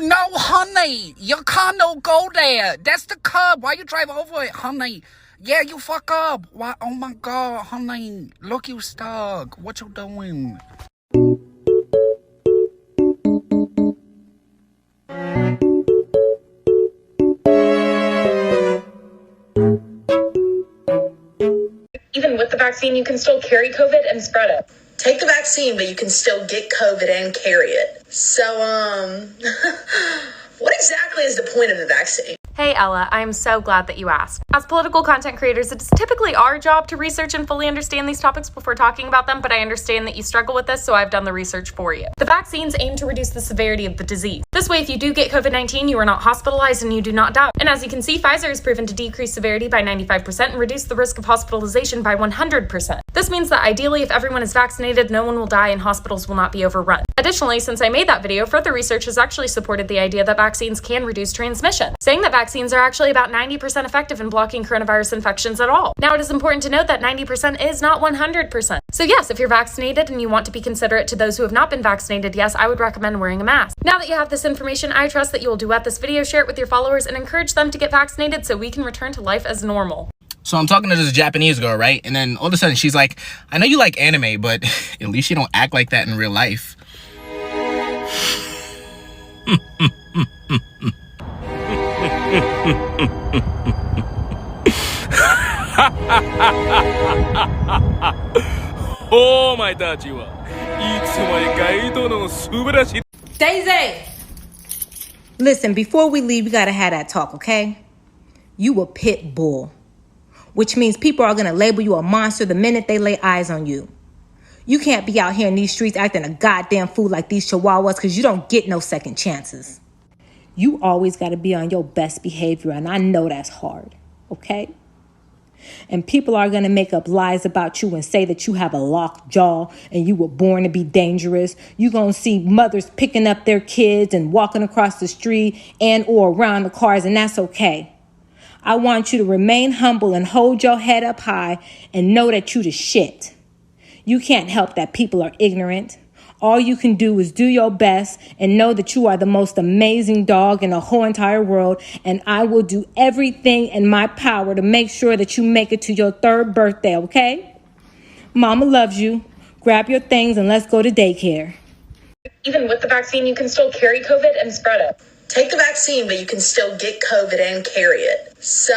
no, honey. Your car no go there. That's the curb. Why you drive over it, honey? Yeah, you fuck up. Why? Oh my God, honey. Look, you stuck. What you doing? Even with the vaccine, you can still carry COVID and spread it. Take the vaccine, but you can still get COVID and carry it. So, what exactly is the point of the vaccine? Hey Ella, I am so glad that you asked. As political content creators, it is typically our job to research and fully understand these topics before talking about them, but I understand that you struggle with this, so I've done the research for you. The vaccines aim to reduce the severity of the disease. This way, if you do get COVID-19, you are not hospitalized and you do not die. And as you can see, Pfizer has proven to decrease severity by 95% and reduce the risk of hospitalization by 100%. This means that ideally, if everyone is vaccinated, no one will die and hospitals will not be overrun. Additionally, since I made that video, further research has actually supported the idea that vaccines can reduce transmission, saying that vaccines are actually about 90% effective in blocking coronavirus infections at all. Now, it is important to note that 90% is not 100%. So yes, if you're vaccinated and you want to be considerate to those who have not been vaccinated, yes, I would recommend wearing a mask. Now that you have this information, I trust that you will duet this video, share it with your followers, and encourage them to get vaccinated so we can return to life as normal. So I'm talking to this Japanese girl, right? And then all of a sudden she's like, I know you like anime, but at least you don't act like that in real life. Oh my God, Daisy! Listen, before we leave, we gotta have that talk, okay? You a pit bull, which means people are gonna label you a monster the minute they lay eyes on you. You can't be out here in these streets acting a goddamn fool like these chihuahuas because you don't get no second chances. You always gotta be on your best behavior, and I know that's hard, okay? And people are going to make up lies about you and say that you have a locked jaw and you were born to be dangerous. You're going to see mothers picking up their kids and walking across the street and or around the cars, and that's okay. I want you to remain humble and hold your head up high and know that you the shit. You can't help that people are ignorant. All you can do is do your best and know that you are the most amazing dog in the whole entire world. And I will do everything in my power to make sure that you make it to your 3rd birthday, okay? Mama loves you. Grab your things and let's go to daycare. Even with the vaccine, you can still carry COVID and spread it. Take the vaccine, but you can still get COVID and carry it. So,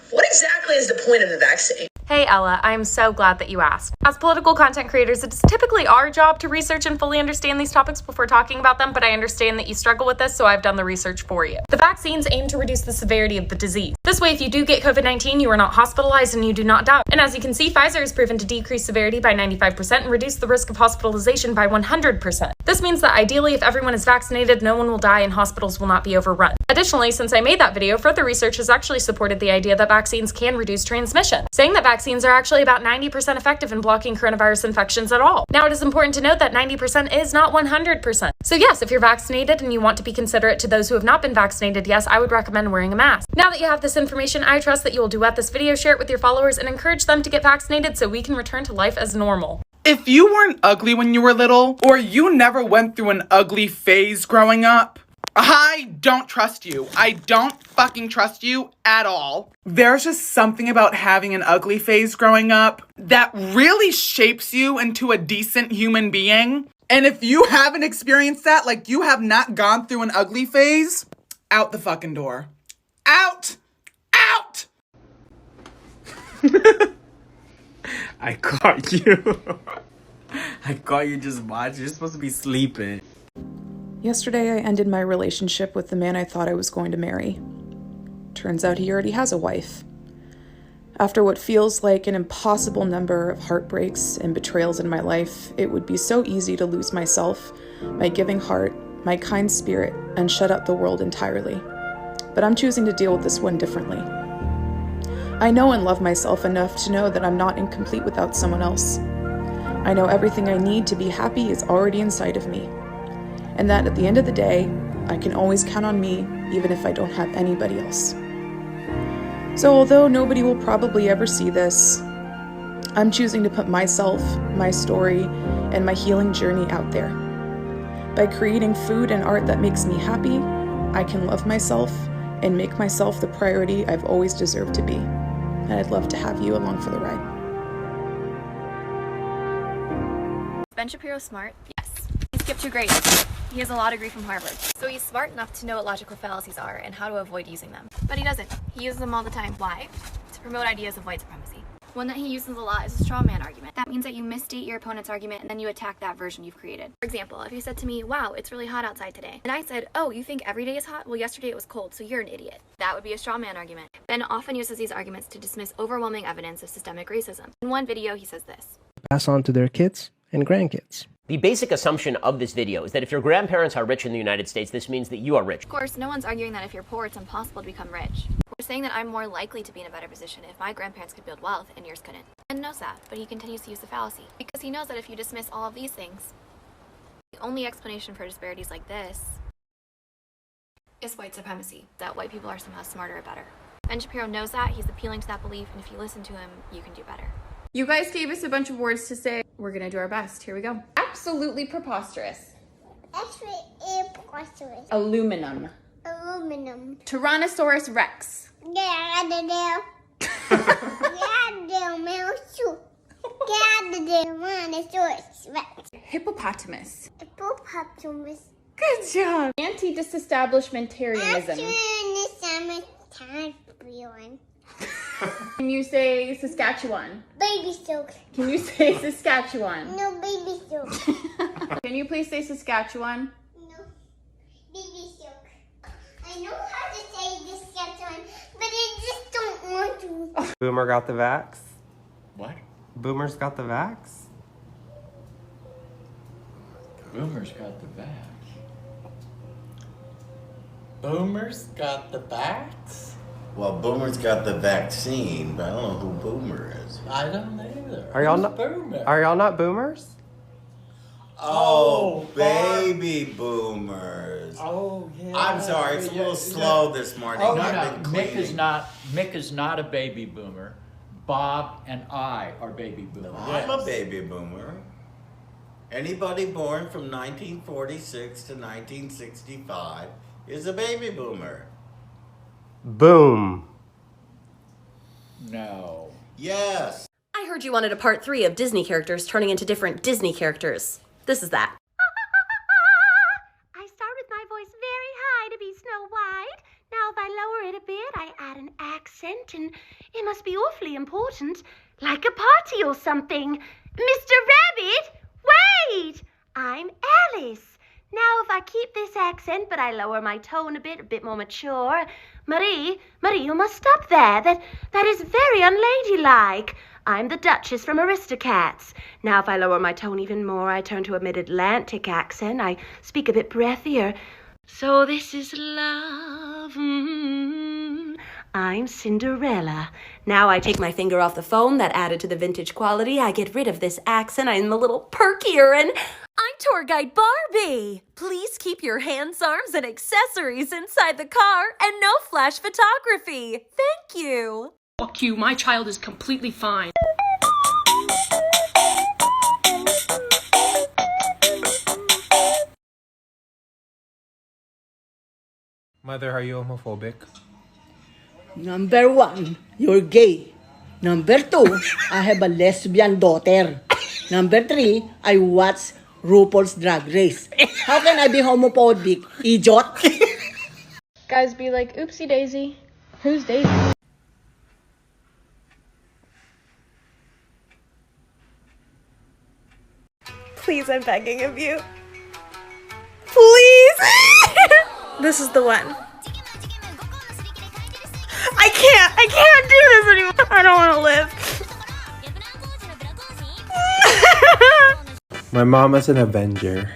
what exactly is the point of the vaccine? Hey Ella, I am so glad that you asked. As political content creators, it is typically our job to research and fully understand these topics before talking about them, but I understand that you struggle with this, so I've done the research for you. The vaccines aim to reduce the severity of the disease. This way, if you do get COVID-19, you are not hospitalized and you do not die. And as you can see, Pfizer has proven to decrease severity by 95% and reduce the risk of hospitalization by 100%. This means that ideally, if everyone is vaccinated, no one will die and hospitals will not be overrun. Additionally, since I made that video, further research has actually supported the idea that vaccines can reduce transmission, saying that vaccines are actually about 90% effective in blocking coronavirus infections at all. Now, it is important to note that 90% is not 100%. So yes, if you're vaccinated and you want to be considerate to those who have not been vaccinated, yes, I would recommend wearing a mask. Now that you have this information, I trust that you will duet this video, share it with your followers, and encourage them to get vaccinated so we can return to life as normal. If you weren't ugly when you were little, or you never went through an ugly phase growing up, I don't trust you. I don't fucking trust you at all. There's just something about having an ugly phase growing up that really shapes you into a decent human being. And if you haven't experienced that, like you have not gone through an ugly phase, out the fucking door. Out! Out! I caught you. I caught you just watching. You're supposed to be sleeping. Yesterday, I ended my relationship with the man I thought I was going to marry. Turns out he already has a wife. After what feels like an impossible number of heartbreaks and betrayals in my life, it would be so easy to lose myself, my giving heart, my kind spirit, and shut out the world entirely. But I'm choosing to deal with this one differently. I know and love myself enough to know that I'm not incomplete without someone else. I know everything I need to be happy is already inside of me. And that at the end of the day, I can always count on me, even if I don't have anybody else. So although nobody will probably ever see this, I'm choosing to put myself, my story, and my healing journey out there. By creating food and art that makes me happy, I can love myself and make myself the priority I've always deserved to be. And I'd love to have you along for the ride. Ben Shapiro smart? Yes. He skipped 2 grades. He has a law degree from Harvard. So he's smart enough to know what logical fallacies are and how to avoid using them. But he doesn't. He uses them all the time. Why? To promote ideas of white supremacy. One that he uses a lot is a straw man argument. That means that you misstate your opponent's argument and then you attack that version you've created. For example, if you said to me, wow, it's really hot outside today, and I said, oh, you think every day is hot? Well, yesterday it was cold, so you're an idiot. That would be a straw man argument. Ben often uses these arguments to dismiss overwhelming evidence of systemic racism. In one video, he says this. Pass on to their kids and grandkids. The basic assumption of this video is that if your grandparents are rich in the United States, this means that you are rich. Of course, no one's arguing that if you're poor, it's impossible to become rich. We're saying that I'm more likely to be in a better position if my grandparents could build wealth and yours couldn't. Ben knows that, but he continues to use the fallacy. Because he knows that if you dismiss all of these things, the only explanation for disparities like this is white supremacy, that white people are somehow smarter or better. Ben Shapiro knows that, he's appealing to that belief, and if you listen to him, you can do better. You guys gave us a bunch of words to say. We're gonna do our best. Here we go. Absolutely preposterous. Preposterous. Aluminum. Aluminum. Tyrannosaurus Rex. Hippopotamus. Hippopotamus. Good job. Anti-disestablishmentarianism. Can you say Saskatchewan? Baby silk. Can you say Saskatchewan? No, baby silk. Can you please say Saskatchewan? No, baby silk. I know how to say Saskatchewan, but I just don't want to. Boomer got the vax? What? Boomer's got the vax? Boomer's got the vax. Boomer's got the vax? Well, Boomer's got the vaccine, but I don't know who Boomer is. I don't either. Are y'all Who's not Boomer? Are y'all not boomers? Oh, baby boomers. Oh, yeah. I'm sorry, it's a little slow this morning. Oh, no, I've no. been cleaning. Mick is not a baby boomer. Bob and I are baby boomers. I'm a baby boomer. Anybody born from 1946 to 1965 is a baby boomer. Boom. No. Yes. I heard you wanted a part 3 of Disney characters turning into different Disney characters. This is that. I start with my voice very high to be Snow White. Now if I lower it a bit, I add an accent, and it must be awfully important, like a party or something. Mr. Rabbit, wait! I'm Alice. Now if I keep this accent, but I lower my tone a bit more mature. Marie, you must stop there. That is very unladylike. I'm the Duchess from Aristocats. Now if I lower my tone even more, I turn to a mid-Atlantic accent. I speak a bit breathier. So this is love. I'm Cinderella. Now I take my finger off the phone. That added to the vintage quality. I get rid of this accent. I'm a little perkier, and I'm Tour Guide Barbie. Please keep your hands, arms, and accessories inside the car, and no flash photography. Thank you. Fuck you, my child is completely fine. Mother, are you homophobic? Number 1, you're gay. Number 2, I have a lesbian daughter. Number 3, I watch RuPaul's Drag Race. How can I be homophobic, idiot? Guys be like, oopsie daisy. Who's Daisy? Please, I'm begging of you. Please! This is the one. I can't do this anymore. I don't want to live. My mom is an Avenger.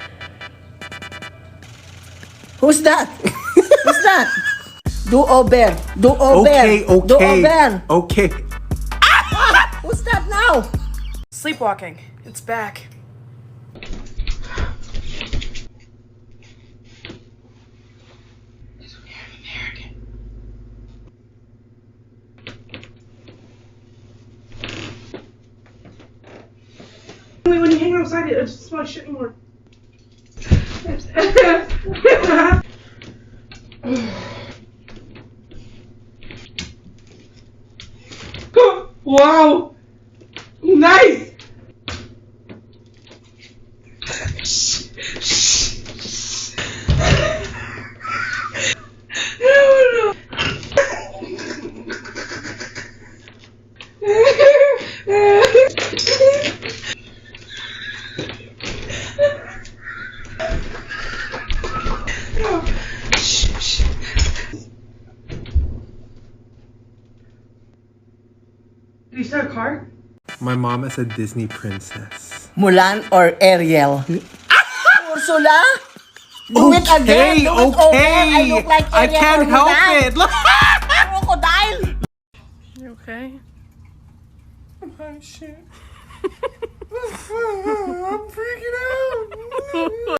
Who's that? Who's that? Do over. Okay. Do over. Okay. Who's that now? Sleepwalking. It's back. When you hang outside, it just smells shit anymore. Wow! Nice! Did you start a car? My mom is a Disney princess. Mulan or Ariel? Ursula? Do it again. Do it over. I look like Ariel I can't or help Mulan. it. Look. Crocodile. You okay? Oh, shit. I'm freaking out.